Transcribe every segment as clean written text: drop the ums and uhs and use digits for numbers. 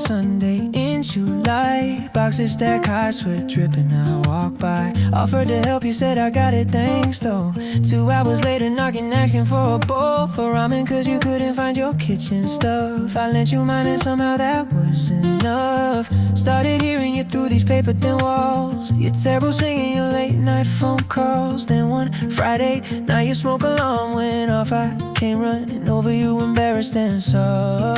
Sunday in July. Boxes stacked high, sweat dripping, I walk by. Offered to help, you said I got it, thanks though. 2 hours later knocking, asking for a bowl for ramen, cause you couldn't find your kitchen stuff. I lent you mine and somehow that was enough. Started hearing you through these paper thin walls. You're terrible singing your late night phone calls. Then one Friday night your smoke alarm went off. I came running over you, embarrassed and sold.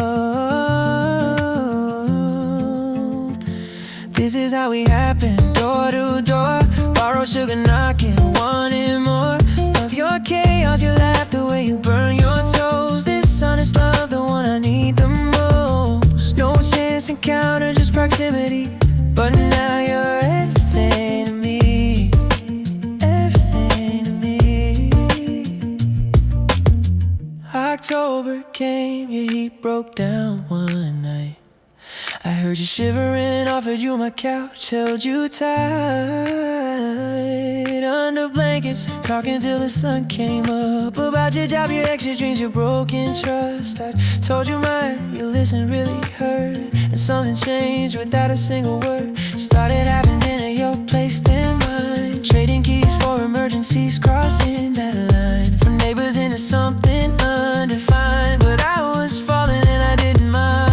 This is how we happened, door to door. Borrowed sugar knocking, wanting more of your chaos. You laugh the way you burn your toes. This honest love, the one I need the most. No chance encounter, just proximity. But now you're everything to me, everything to me. October came, your heat broke down one night. I heard you shivering, offered you my couch, held you tight under blankets, talking till the sun came up. About your job, your ex, your dreams, your broken trust. I told you mine, you listened, really heard. And something changed without a single word. Started having dinner, your place, then mine. Trading keys for emergencies, crossing that line. From neighbors into something undefined. But I was falling and I didn't mind.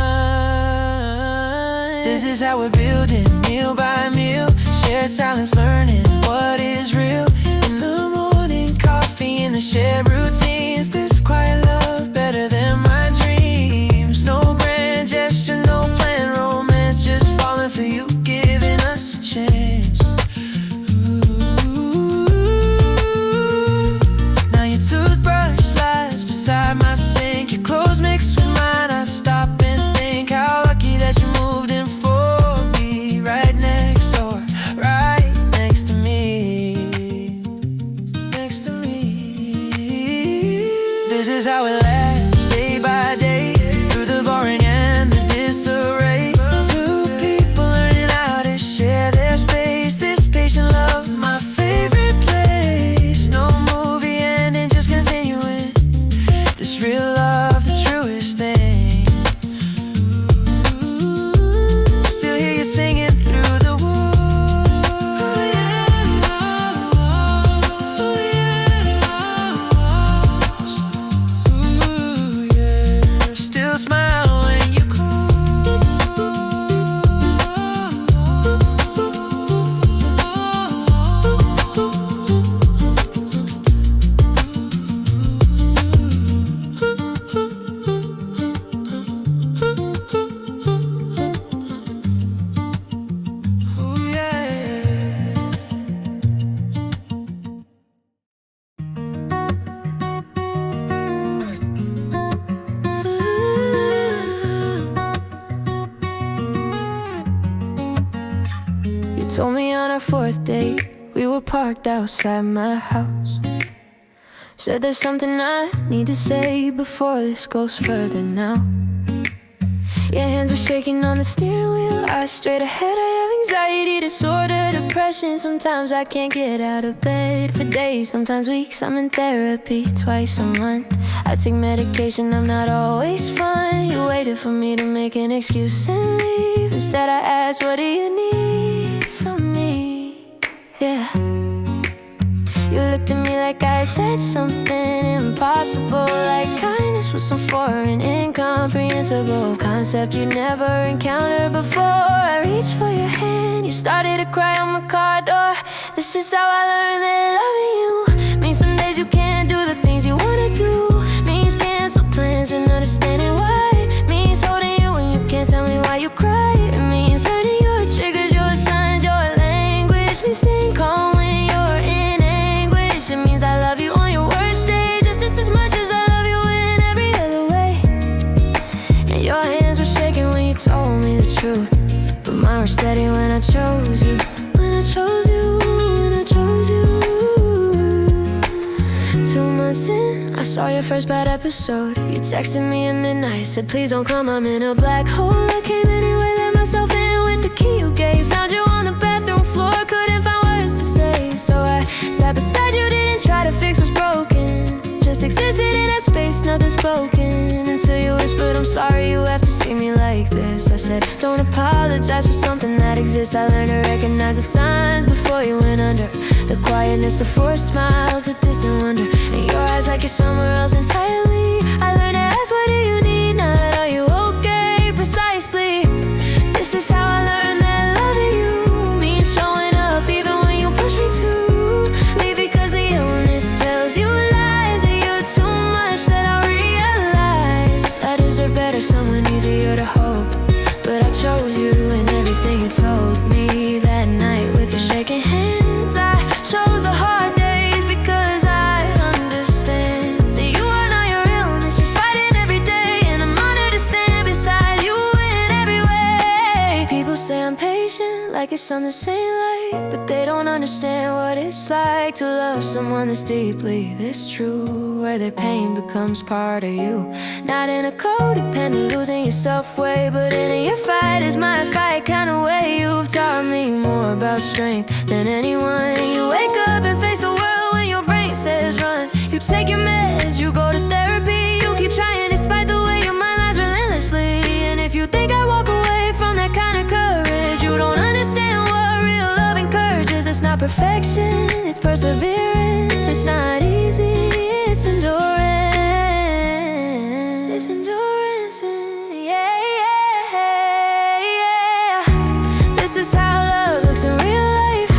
This is how we're building, meal by meal. Shared silence, learning what is real. In the morning, coffee in the shared routines. This quiet love, better than my dreams. No grand gesture, no planned romance. Just falling for you, giving us a chance. Ooh. Now your toothbrush lies beside my sink. Your clothes mixed with mine. I stop and think how lucky that you moved in for me. Right next door, right next to me, next to me. This is how it lasts, day by day, through the boring and the disarray. Two people learning how to share their space. This patient love, my favorite place. No movie ending, just continuing. This real love, the truest thing. Still hear you singing through the smile when you call. Ooh, yeah. You told me on our 4th date, we were parked outside my house. Said there's something I need to say before this goes further now. Your hands were shaking on the steering wheel, eyes straight ahead. I have anxiety disorder, depression. Sometimes I can't get out of bed for days, sometimes weeks. I'm in therapy twice a month. I take medication, I'm not always fun. You waited for me to make an excuse and leave. Instead I asked, what do you need from me? Yeah. You looked at me like I said something impossible, like kindness was some foreign, incomprehensible concept you never encountered before. I reached for your hand, you started to cry on my car door. This is how I learned that loving you means some days you can't do the things you wanna do. Means cancel plans and understanding why. Means holding you when you can't tell me why you cry. It means learning your triggers, your signs, your language. Means staying calm when you're in anguish. It means I love you on your worst day, just as much as I love you in every other way. And your hands were shaking when you told me the truth, but mine were steady when I chose you. When I chose you, when I chose you. 2 months in, I saw your first bad episode. You texted me at midnight, said please don't come, I'm in a black hole. I came anyway, let myself in with the key you gave. Found you on the bathroom floor, couldn't find words to say. So I sat beside you, didn't try to fix what's broken. Just existed in that space, nothing spoken. until you whispered, I'm sorry you have to see me like this. I said, don't apologize for something that exists. I learned to recognize the signs before you went under. The quietness, the forced smiles, the distant wonder in your eyes like you're somewhere else entirely. I learned to ask, what do you need? Not are you okay? Precisely. This is how I learned that loving you means showing up even when you push me to leave, because the illness tells you lies, that you're too much, that I realize I deserve better, someone easier to hope. But I chose you and everything you told me that night with your shaking hands. I chose the hard days because I understand that you are not your illness. You're fighting every day, and I'm honored to stand beside you in every way. People say I'm patient, like it's on the same light, but they don't understand what it's like to love someone that's deeply this true, where their pain becomes part of you. Not in a codependent, losing your self-way, but in a your fight is my fight kind of way. You've taught me more about strength than anyone. You wake up and face the world when your brain says run. You take your meds, you go to therapy, you keep trying despite the way your mind lies relentlessly. And if you think I walk away from that kind of courage, you don't understand what real love encourages. It's not perfection, it's perseverance. It's not easy, it's endurance. It's endurance, yeah, yeah, yeah. This is how love looks in real life.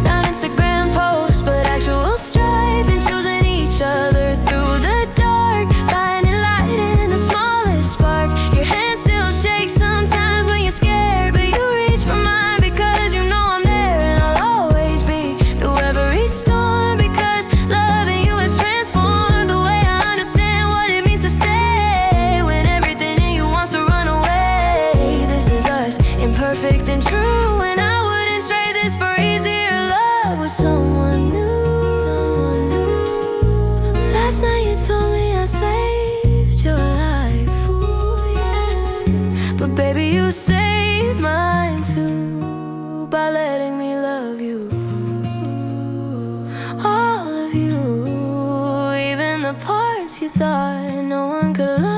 Not Instagram posts, but actual strife, and choosing each other through the dark, finding light in the smallest spark. Your hand still shakes sometimes when you're scared, but you reach for mine because you know I'm there, and I'll always be through every storm, because loving you has transformed the way I understand what it means to stay when everything in you wants to run away. This is us, imperfect and true, and I wouldn't trade this for easier love with someone new. Last night you told me I saved your life, ooh, yeah. But baby, you saved mine too, by letting me love you, all of you, even the parts you thought no one could love.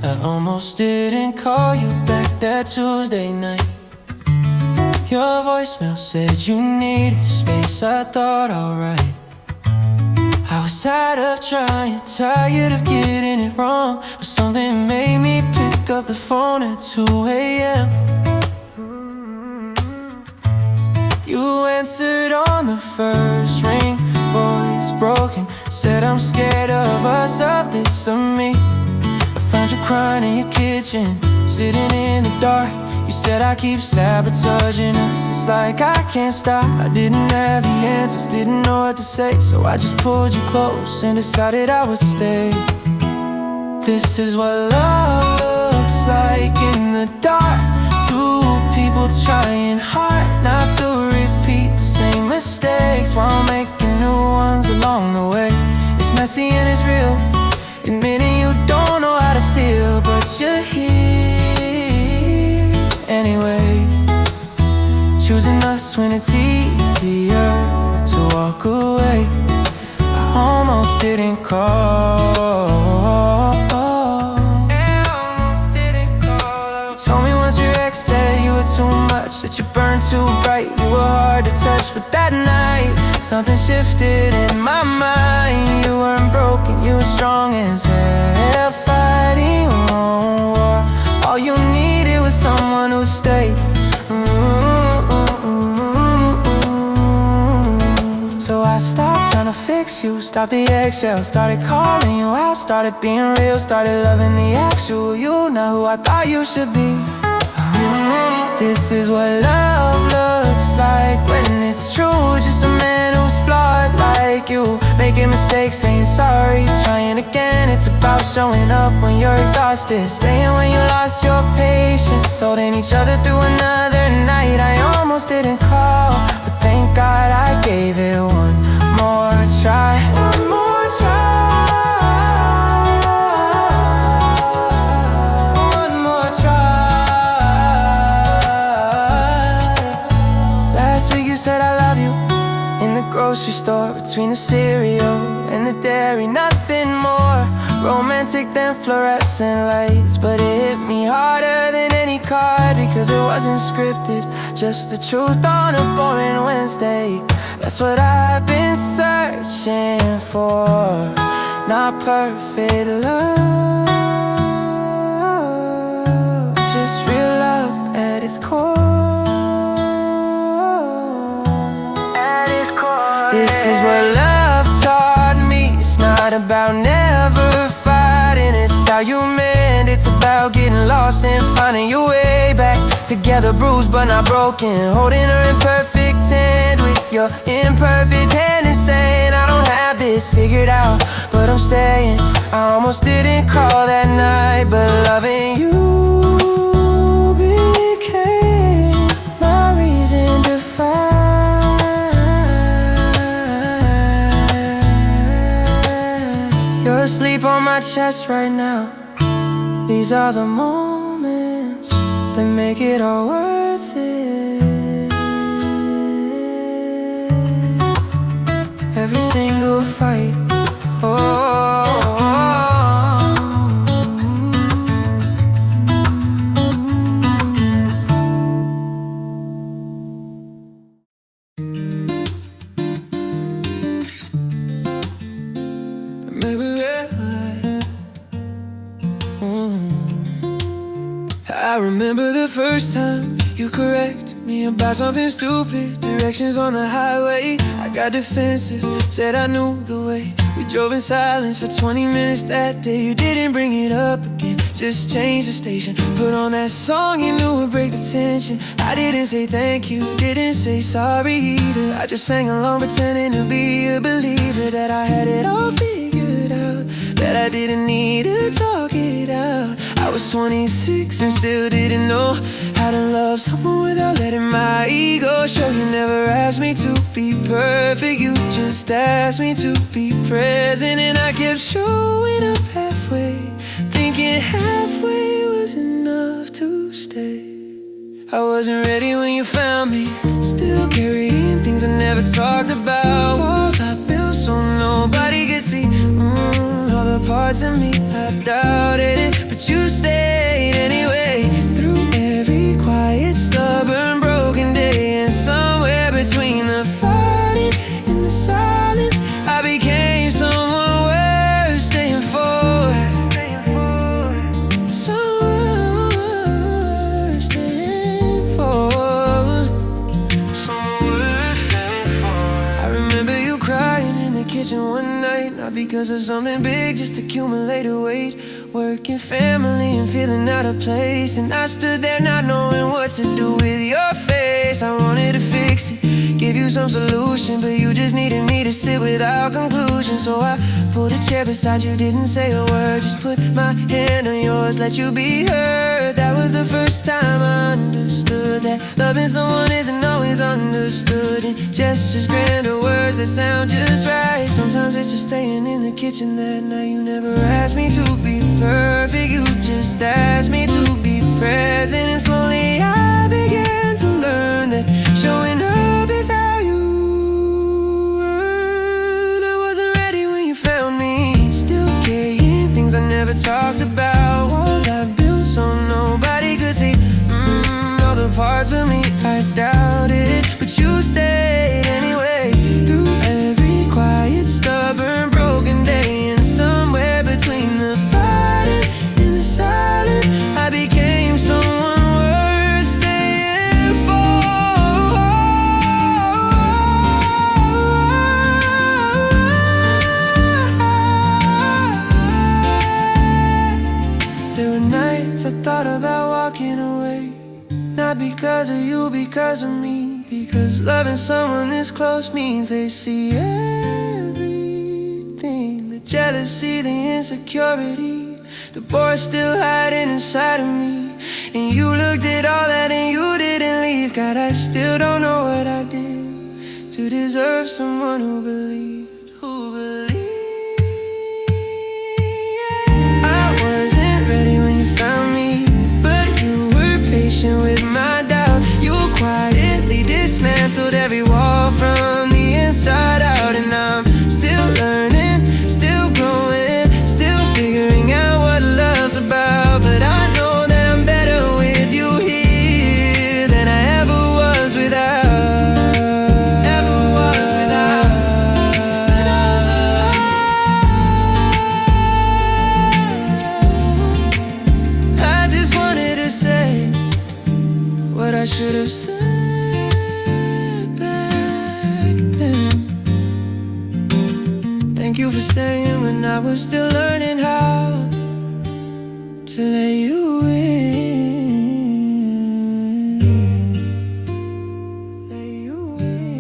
I almost didn't call you back that Tuesday night. Your voicemail said you needed space. I thought, alright. I was tired of trying, tired of getting it wrong, but something made me pick up the phone at 2 a.m. You answered on the first ring, voice broken, said I'm scared of us, of this, of me. I found you crying in your kitchen, sitting in the dark. You said I keep sabotaging us, it's like I can't stop. I didn't have the answers, didn't know what to say, so I just pulled you close and decided I would stay. This is what love looks like in the dark. Two people trying hard not to repeat the same mistakes while making new ones along the way. It's messy and it's real, admitting you don't know how to feel, but you're here anyway. Choosing us when it's easier to walk away. I almost didn't call. You told me once your ex said you were too much, that you burned too bright, you were hard to touch. But that night, something shifted in my mind. You weren't broken, you were strong as hell, fighting your own war. All you needed was someone who'd stay. So I stopped trying to fix you, stopped the eggshell, started calling you out, started being real, started loving the actual you, not who I thought you should be. This is what love looks like when it's true. Just a man who's flawed like you, making mistakes, saying sorry, trying again. It's about showing up when you're exhausted, staying when you lost your patience, holding each other through another night. I almost didn't call, but thank God shot, I gave it one more try. One more try. One more try. Last week you said I love you in the grocery store, between the cereal and the dairy. Nothing more romantic than fluorescent lights, but it hit me harder than any card, because it wasn't scripted, just the truth on a boring Wednesday. That's what I've been searching for, not perfect love, just real love at its core. At its core, this is what love taught me. It's not about never fighting, it's how you mend. It's about getting lost and finding your way back together, bruised but not broken, holding her in perfect hand with your imperfect hand and saying, I don't have this figured out, but I'm staying. I almost didn't call that night, but loving you became my reason to fight. You're asleep on my chest right now. These are the moments that make it all worth it. Every single fight. I remember the first time you corrected me about something stupid. Directions on the highway, I got defensive, said I knew the way. We drove in silence for 20 minutes that day. You didn't bring it up again, just change the station. Put on that song you knew would break the tension. I didn't say thank you, didn't say sorry either. I just sang along pretending to be a believer, that I had it all figured out, that I didn't need to talk it out. I was 26 and still didn't know how to love someone without letting my ego show. You never asked me to be perfect, you just asked me to be present. And I kept showing up halfway, thinking halfway was enough to stay. I wasn't ready when you found me, still carrying things I never talked about. Walls I built so nobody could see, all the parts of me I doubted it, but you stayed anyway. Through every quiet, stubborn, broken day, and somewhere between the fighting and the silence, I became someone worth staying for. Someone worth staying for. I remember you crying in the kitchen one night, not because of something big, just accumulated weight. Working family and feeling out of place, and I stood there not knowing what to do with your face. I wanted to fix it, give you some solution, but you just needed me to sit without conclusion. So I pulled a chair beside you, didn't say a word, just put my hand on yours, let you be heard. That was the first time I understood that loving someone isn't always understood in gestures, grander words that sound just right. Sometimes it's just staying in the kitchen that night. You never asked me to be perfect, you just asked me to be present. And slowly I began to learn that showing up is how you earn. I wasn't ready when you found me, still carrying things I never talked about. Walls I built so nobody could see, all the parts of me I doubted it, but you stayed anyway. Through every quiet, stubborn, broken day, and somewhere between the fighting and the silence, I became someone worth staying for. There were nights I thought about walking away, not because of you, because of me. Because loving someone this close means they see everything, the jealousy, the insecurity, the boy still hiding inside of me. And you looked at all that and you didn't leave. God, I still don't know what I did to You deserve someone who believes. I wasn't ready when you found me, but you were patient with my doubt. You quietly dismantled every wall from the inside out. And I'm still learning, still growing, still figuring out what love's about. But I know that I'm better with you here than I ever was without. I just wanted to say what I should have said back then. Thank you for staying when I was still learning how to let you in. Let you in.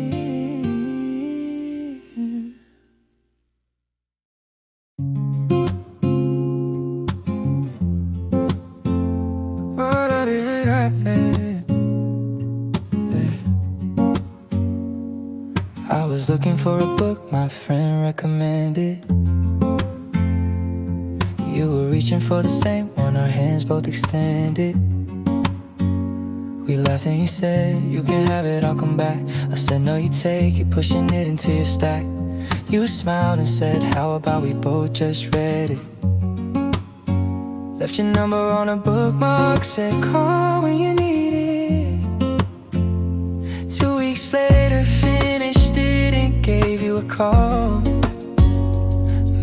I was looking for a book my friend recommended. You were reaching for the same one, our hands both extended. We laughed and you said, you can have it, I'll come back. I said, no, you take it, pushing it into your stack. You smiled and said, how about we both just read it? Left your number on a bookmark, said call when you need it. 2 weeks later, finished it and gave you a call.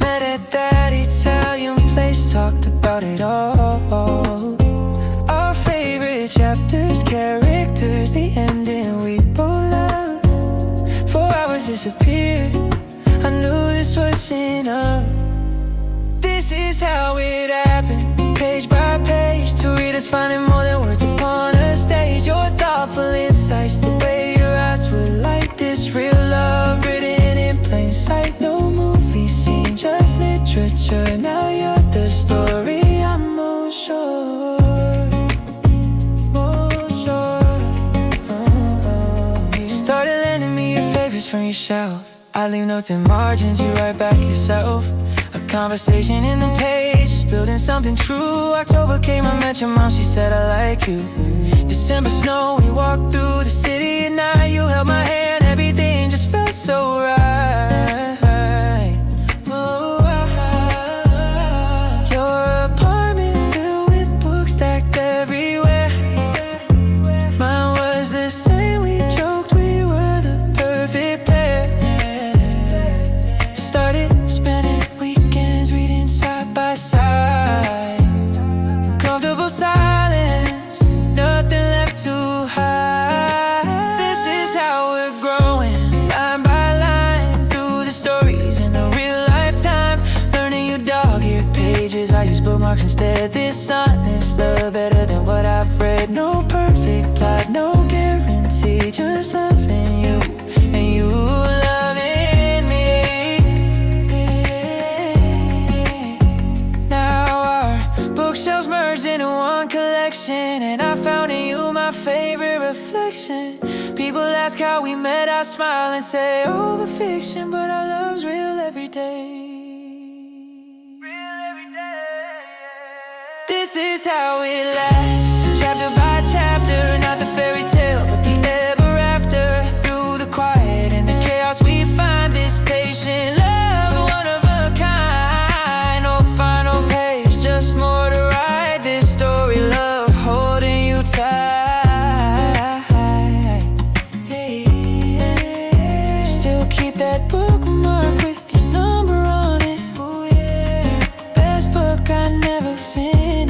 Met at that Italian place, talked about it all. Our favorite chapters, characters, the ending we both loved. 4 hours disappeared, I knew this wasn't up. This is how it happened, page by page. Two readers finding more than words upon a stage. Your thoughtful insights, the way your eyes were like this. Real love written in plain sight. No movie scene, just literature. Now you're the story, I'm more sure. You started lending me your favorites from your shelf. I leave notes in margins, you write back yourself. A conversation in the pages, building something true. October came, I met your mom, she said I like you. December snow, we walked through the city at night. You held my hand, everything just felt so right. Your apartment filled with books stacked everywhere. Mine was the same, we joked we were the perfect pair. Started spending weekends reading side by side. Comfortable silence, nothing left to hide. This is how we're growing, line by line, through the stories in the real lifetime. Learning you dog-eared pages, I use bookmarks instead. This honest love better than what I've read. No perfect plot, no guarantee, just loving you and you loving me. Now our bookshelves merged into one collection, and I found in you my favorite reflection. People ask how we met, I smile and say, oh, the fiction, but our love's real every day. This is how it lasts, chapter by chapter, not the fairy tale, but the ever after. Through the quiet and the chaos, we find this patient love, one of a kind. No final page, just more to write. This story, love, holding you tight. Still keep that bookmark with your number on it. Ooh, yeah. Best book I never finished.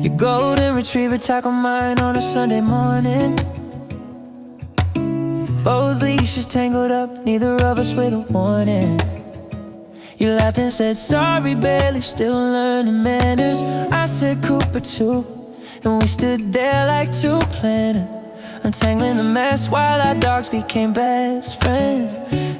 Your golden retriever tackled mine on a Sunday morning. Both leashes tangled up, neither of us with a warning. You laughed and said, sorry, barely, still learning manners. I said, Cooper too, and we stood there like two planning, untangling the mess while our dogs became best friends.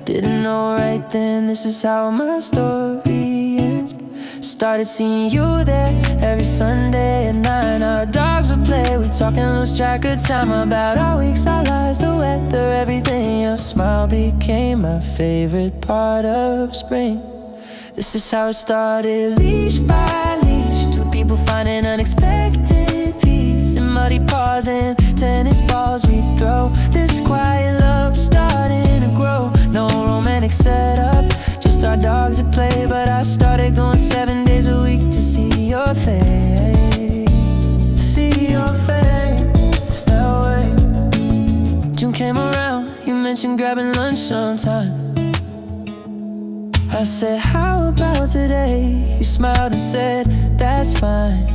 Didn't know right then, this is how my story ends. Started seeing you there every Sunday at 9. Our dogs would play, we'd talk and lose track of time, about our weeks, our lives, the weather, everything. Your smile became my favorite part of spring. This is how it started, leash by leash. Two people finding unexpected peace in muddy paws and tennis balls we throw. This quiet love starting to grow. No romantic setup, just our dogs at play. But I started going 7 days a week to see your face. See your face that way. June came around, you mentioned grabbing lunch sometime. I said, how about today? You smiled and said, that's fine.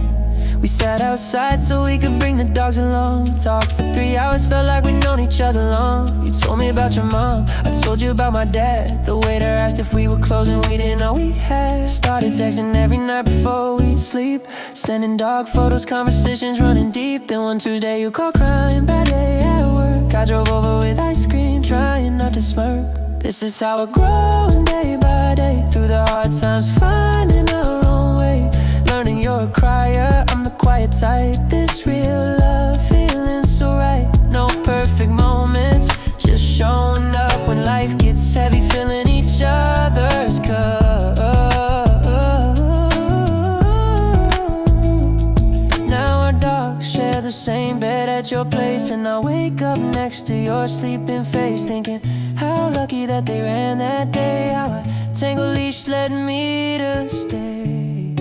We sat outside so we could bring the dogs along. Talked for 3 hours, felt like we'd known each other long. You told me about your mom, I told you about my dad. The waiter asked if we were closing, we didn't know we had. Started texting every night before we'd sleep, sending dog photos, conversations running deep. Then one Tuesday you called crying, bad day at work. I drove over with ice cream, trying not to smirk. This is how we're growing day by day, through the hard times, finding our own way. Learning you're a crier, I'm the quiet type. This real love, feeling so right. No perfect moments, just showing up when life gets heavy, filling each other's cup. Now our dogs share the same bed at your place, and I wake up next to your sleeping face, thinking how lucky that they ran that day. How a tangled leash led me to stay,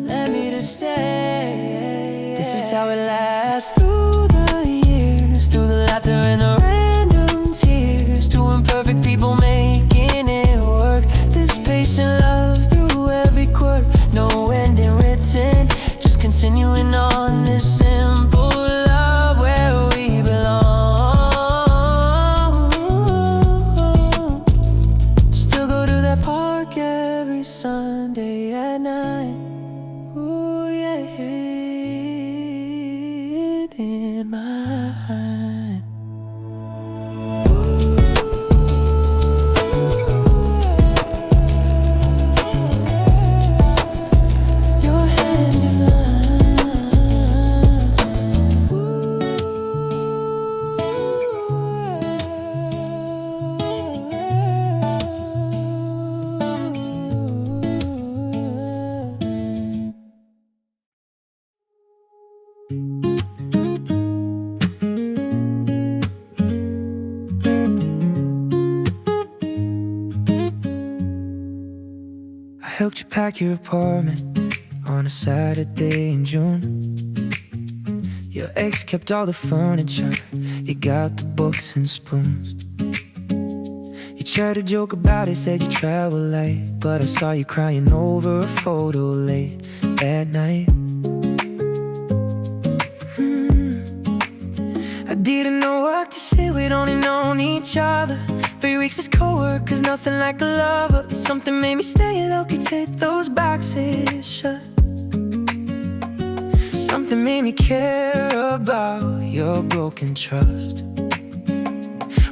led me to stay. This is how it lasts through the years, through the laughter and the random tears. Two imperfect people making it work. This patient love through every quirk. No ending written, just continuing on this simple love where we belong. Still go to that park every Sunday at 9. Ooh, yeah, in my mind. Your hand in I helped you pack your apartment on a Saturday in June. Your ex kept all the furniture, you got the books and spoons. You tried to joke about it, said you travel light, but I saw you crying over a photo late at night. I didn't know what to say, we'd only known each other 3 weeks as co-workers, nothing like a lover. Something made me stay low-key, take those boxes shut. Something made me care about your broken trust.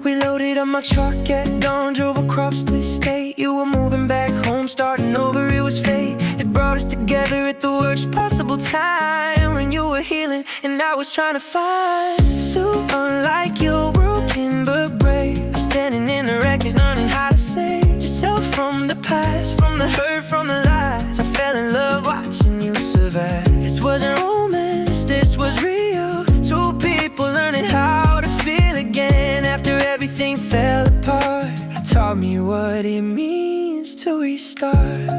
We loaded up my truck at dawn, drove across the state. You were moving back home, starting over, it was fate. It brought us together at the worst possible time, when you were healing and I was trying to find. So unlike you, broken but brave, standing in the wreckage, learning how to save yourself from the past, from the hurt, from the lies. I fell in love watching you survive. This wasn't romance, this was real. Two people learning how to feel again after everything fell apart. It taught me what it means to restart.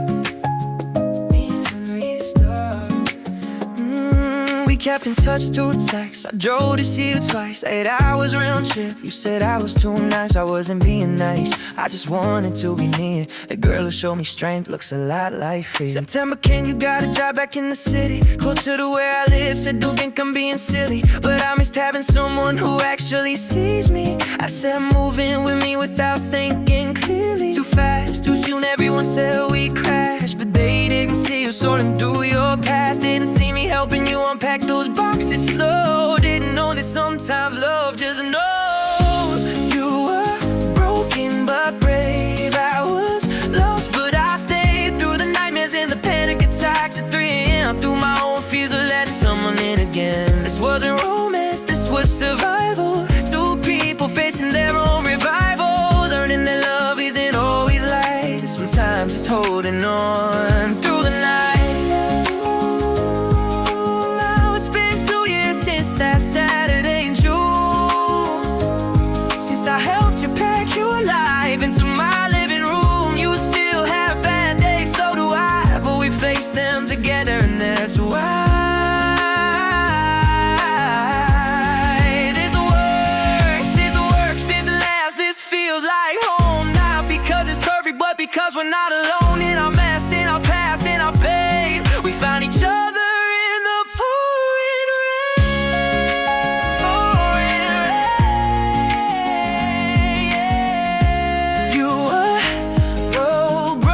We we kept in touch through text. I drove to see you twice, 8 hours round trip. You said I was too nice, I wasn't being nice. I just wanted to be near the girl who showed me strength, looks a lot like fear. September came, you got a job back in the city, closer to where I live. Said don't think I'm being silly, but I missed having someone who actually sees me. I said move in with me without thinking clearly. Too fast, too soon, everyone said we crashed, but they didn't see you sorting through your past. Didn't see me helping you unpack those boxes slow. Didn't know that sometimes love just knows. You were broken but brave. I was lost but I stayed through the nightmares and the panic attacks at 3 a.m. Through my own fears of letting someone in again. This wasn't romance, this was survival. Two people facing their own revival, learning that love isn't always light. Sometimes it's holding on through the night. Now it's been 2 years since that Saturday in June, since I helped you pack your life into my living room. You still have bad days, so do I, but we face them together, and that's why. Because we're not alone in our mess, in our past, in our pain. We found each other in the pouring rain, pouring rain, yeah. You were broken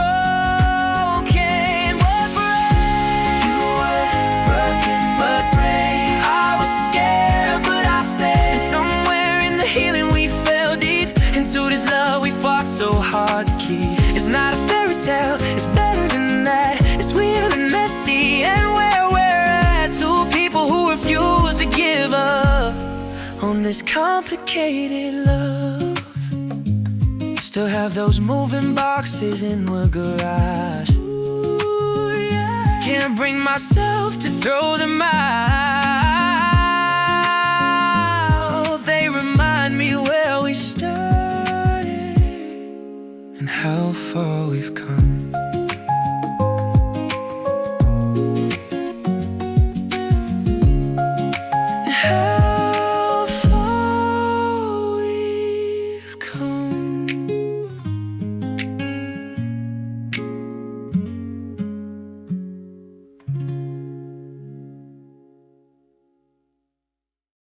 but brave. You were broken but brave. I was scared but I stayed. And somewhere in the healing we fell deep into this love we fought so hard to keep. It's not a fairy tale, it's better than that. It's real and messy, and where we're at. Two people who refuse to give up on this complicated love. Still have those moving boxes in the garage. Ooh, yeah. Can't bring myself to throw them out. They remind me where we started and how far we've come.